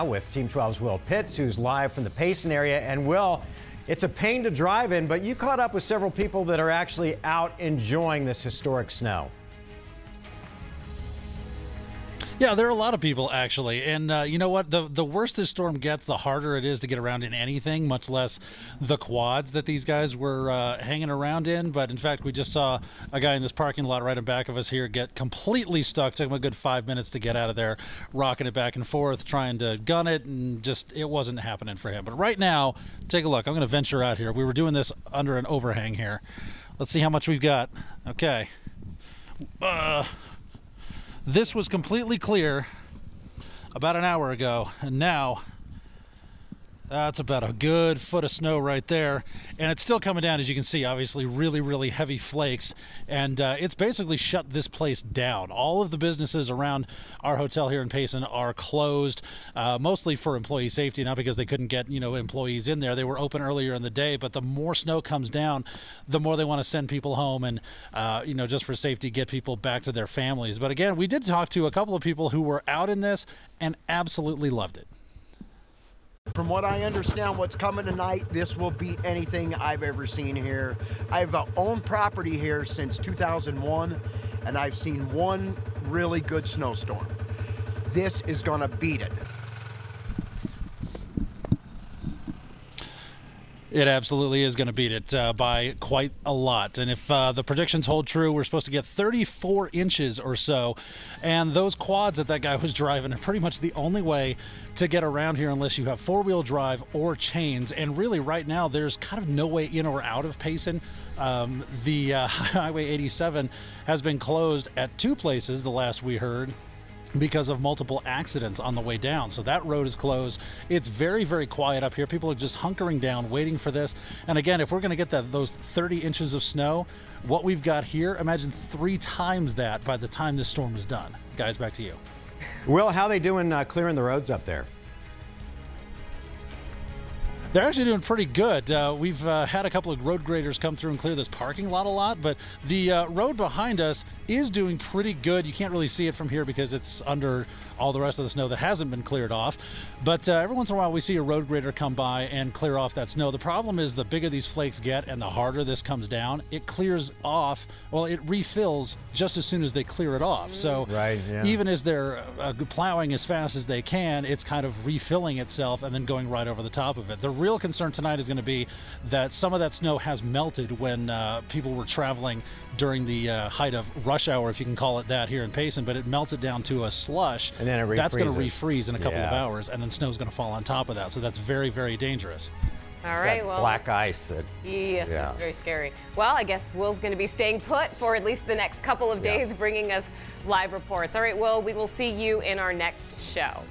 With Team 12's Will Pitts, who's live from the Payson area. And Will, it's a pain to drive in, but you caught up with several people that are actually out enjoying this historic snow. Yeah, there are a lot of people, actually. And you know what? The worse this storm gets, the harder it is to get around in anything, much less the quads that these guys were hanging around in. But, in fact, we just saw a guy in this parking lot right in back of us here get completely stuck. Took him a good 5 minutes to get out of there, rocking it back and forth, trying to gun it, and just it wasn't happening for him. But right now, take a look. I'm going to venture out here. We were doing this under an overhang here. Let's see how much we've got. Okay. This was completely clear about an hour ago, and now that's about a good foot of snow right there. And it's still coming down, as you can see, obviously really, really heavy flakes. And it's basically shut this place down. All of the businesses around our hotel here in Payson are closed, mostly for employee safety, not because they couldn't get, employees in there. They were open earlier in the day, but the more snow comes down, the more they want to send people home and, just for safety, get people back to their families. But again, we did talk to a couple of people who were out in this and absolutely loved it. From what I understand, what's coming tonight, this will beat anything I've ever seen here. I've owned property here since 2001, and I've seen one really good snowstorm. This is going to beat it. It absolutely is going to beat it by quite a lot. And if the predictions hold true, we're supposed to get 34 inches or so. And those quads that guy was driving are pretty much the only way to get around here unless you have four-wheel drive or chains. And really right now, there's kind of no way in or out of Payson. The Highway 87 has been closed at two places, the last we heard, because of multiple accidents on the way down. So that road is closed. It's very, very quiet up here. People are just hunkering down, waiting for this. And again, if we're going to get those 30 inches of snow, what we've got here, imagine 3 times that by the time this storm is done. Guys, back to you. Will, how are they doing clearing the roads up there? They're actually doing pretty good. We've had a couple of road graders come through and clear this parking lot a lot, but the road behind us is doing pretty good. You can't really see it from here because it's under all the rest of the snow that hasn't been cleared off. But every once in a while we see a road grader come by and clear off that snow. The problem is the bigger these flakes get and the harder this comes down, it clears off. Well, it refills just as soon as they clear it off. So right, yeah. Even as they're plowing as fast as they can, it's kind of refilling itself and then going right over the top of it. The real concern tonight is going to be that some of that snow has melted when people were traveling during the height of rush hour, if you can call it that, here in Payson, but it melts it down to a slush. And then it that's going to refreeze in a couple of hours, and then snow's going to fall on top of that. So that's very, very dangerous. All right, well, black ice. Yes, that's very scary. Well, I guess Will's going to be staying put for at least the next couple of days, bringing us live reports. All right, Will, we will see you in our next show.